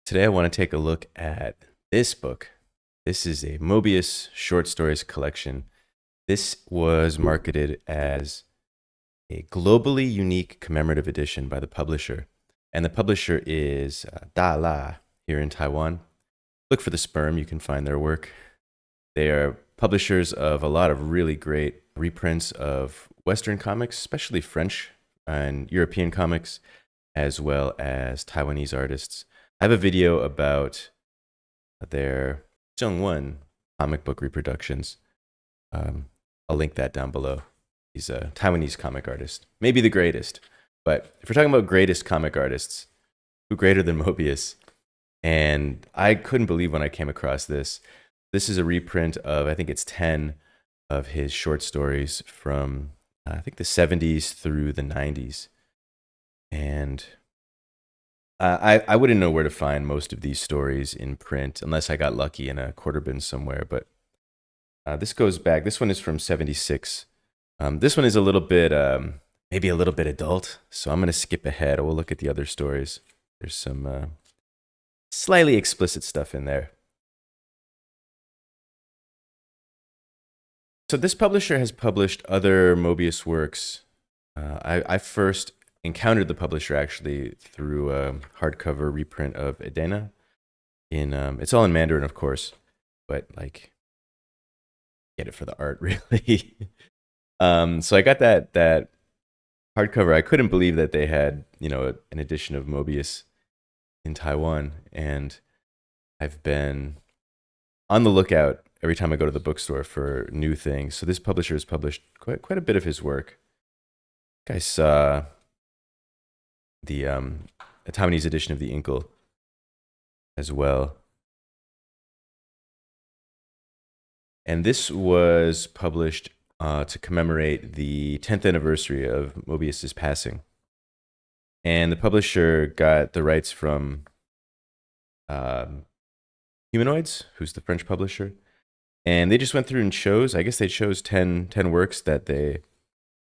Today I want to take a look at this book. This is a Moebius short stories collection. This was marketed as a globally unique commemorative edition by the publisher. And the publisher is Dala here in Taiwan. Look for the Sperm, you can find their work. They are publishers of a lot of really great reprints of Western comics, especially French and European comics, as well as Taiwanese artists. I have a video about their Zhengwen comic book reproductions. I'll link that down below. He's a Taiwanese comic artist, maybe the greatest. But if we're talking about greatest comic artists, who greater than Moebius? And I couldn't believe when I came across this. This is a reprint of, I think it's 10 of his short stories from, I think, the 70s through the 90s. And I wouldn't know where to find most of these stories in print unless I got lucky in a quarter bin somewhere. But this goes back. This one is from 76. This one is a little bit, maybe a little bit adult. So I'm going to skip ahead. We'll look at the other stories. There's some slightly explicit stuff in there. So this publisher has published other Moebius works. I first encountered the publisher actually through a hardcover reprint of Edena. It's all in Mandarin, of course, but like, get it for the art, really. So I got that hardcover. I couldn't believe that they had, an edition of Moebius in Taiwan, and I've been on the lookout every time I go to the bookstore for new things. So this publisher has published quite a bit of his work. I saw the Taiwanese edition of the Inkle as well. And this was published to commemorate the 10th anniversary of Moebius's passing. And the publisher got the rights from Humanoids, who's the French publisher. And they just went through and chose, I guess they chose 10 works that they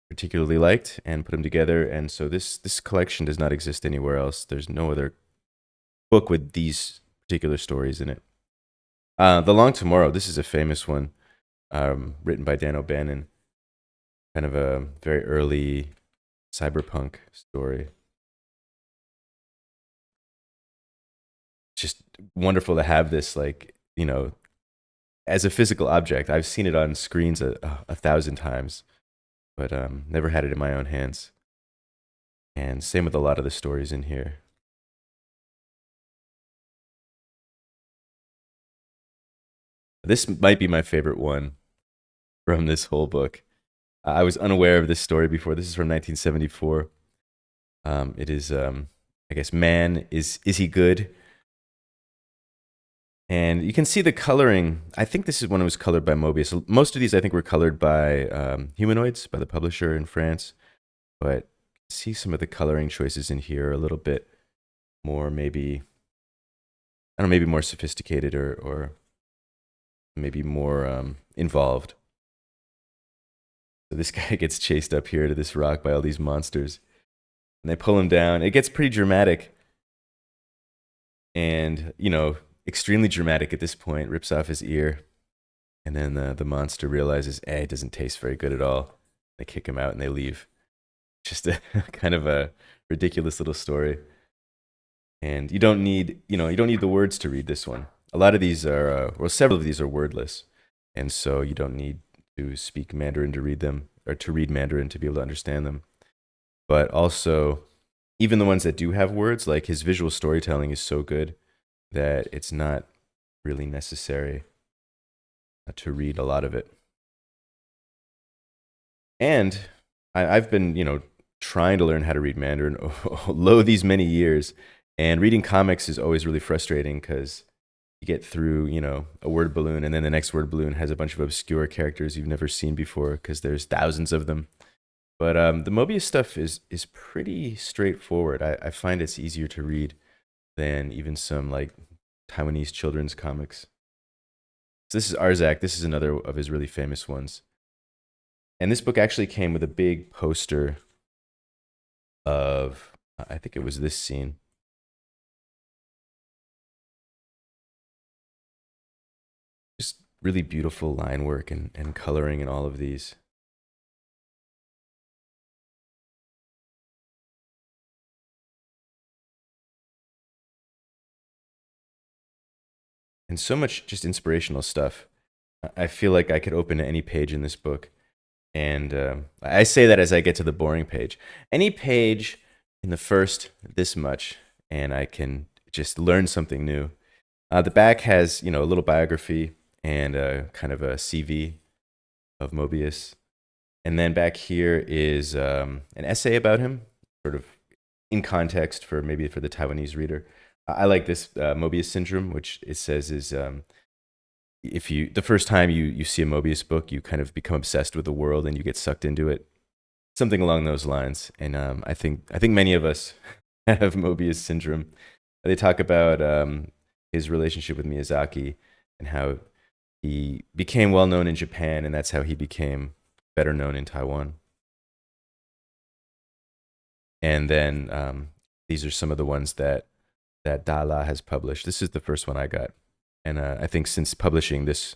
particularly liked and put them together. And so this collection does not exist anywhere else. There's no other book with these particular stories in it. The Long Tomorrow, this is a famous one, written by Dan O'Bannon. Kind of a very early cyberpunk story. Just wonderful to have this, as a physical object. I've seen it on screens a 1,000 times, but never had it in my own hands. And same with a lot of the stories in here. This might be my favorite one from this whole book. I was unaware of this story before. This is from 1974. It is, I guess, Man, is he good? And you can see the coloring. I think this is one that was colored by Moebius. Most of these, I think, were colored by Humanoids, by the publisher in France. But see some of the coloring choices in here are a little bit more, maybe, I don't know, maybe more sophisticated or maybe more involved. So this guy gets chased up here to this rock by all these monsters. And they pull him down. It gets pretty dramatic. And, extremely dramatic at this point, rips off his ear. And then the monster realizes, it doesn't taste very good at all. They kick him out and they leave. Just a kind of a ridiculous little story. And you don't need the words to read this one. A lot of these are, several of these are wordless. And so you don't need to speak Mandarin to read them, or to read Mandarin to be able to understand them. But also, even the ones that do have words, like his visual storytelling is so good that it's not really necessary to read a lot of it. And I've been, trying to learn how to read Mandarin these many years. And reading comics is always really frustrating because you get through, a word balloon, and then the next word balloon has a bunch of obscure characters you've never seen before because there's thousands of them. But the Moebius stuff is pretty straightforward. I find it's easier to read than even some Taiwanese children's comics. So this is Arzach. This is another of his really famous ones. And this book actually came with a big poster of, I think it was this scene. really beautiful line work and coloring in all of these. And so much just inspirational stuff. I feel like I could open any page in this book. And I say that as I get to the boring page. Any page in the first this much, and I can just learn something new. The back has, a little biography and kind of a CV of Moebius. And then back here is an essay about him, sort of in context for maybe for the Taiwanese reader. I like this Moebius syndrome, which it says is if you the first time you see a Moebius book, you kind of become obsessed with the world and you get sucked into it, something along those lines. And I think many of us have Moebius syndrome. They talk about his relationship with Miyazaki and how he became well known in Japan, and that's how he became better known in Taiwan. And then these are some of the ones that Dala has published. This is the first one I got, and I think since publishing this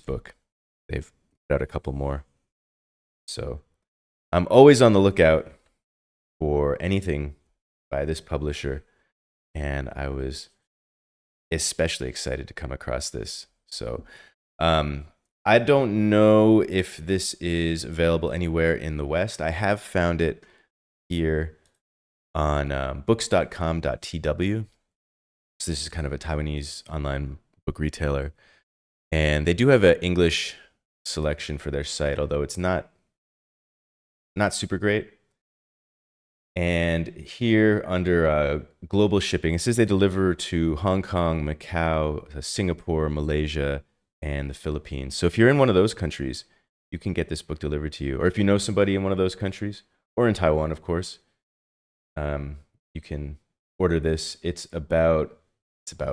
book, they've put out a couple more. So I'm always on the lookout for anything by this publisher, and I was especially excited to come across this. So I don't know if this is available anywhere in the West. I have found it here on books.com.tw. So this is kind of a Taiwanese online book retailer. And they do have an English selection for their site, although it's not super great. And here under global shipping, it says they deliver to Hong Kong, Macau, Singapore, Malaysia, and the Philippines. So if you're in one of those countries, you can get this book delivered to you. Or if you know somebody in one of those countries, or in Taiwan, of course, you can order this. It's about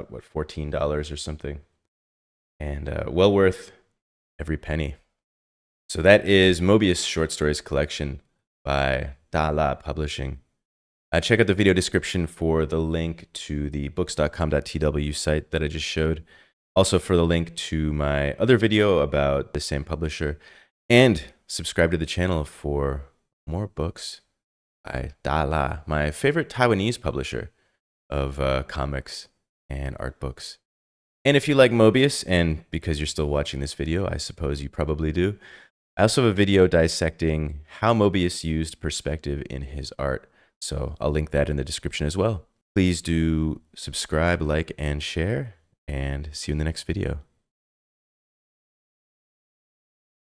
what, $14 or something, and well worth every penny. So that is Moebius Short Stories Collection by Dala Publishing. Check out the video description for the link to the books.com.tw site that I just showed. Also for the link to my other video about the same publisher. And subscribe to the channel for more books by Dala, my favorite Taiwanese publisher of comics and art books. And if you like Moebius, and because you're still watching this video, I suppose you probably do, I also have a video dissecting how Moebius used perspective in his art. So I'll link that in the description as well. Please do subscribe, like, and share, and see you in the next video.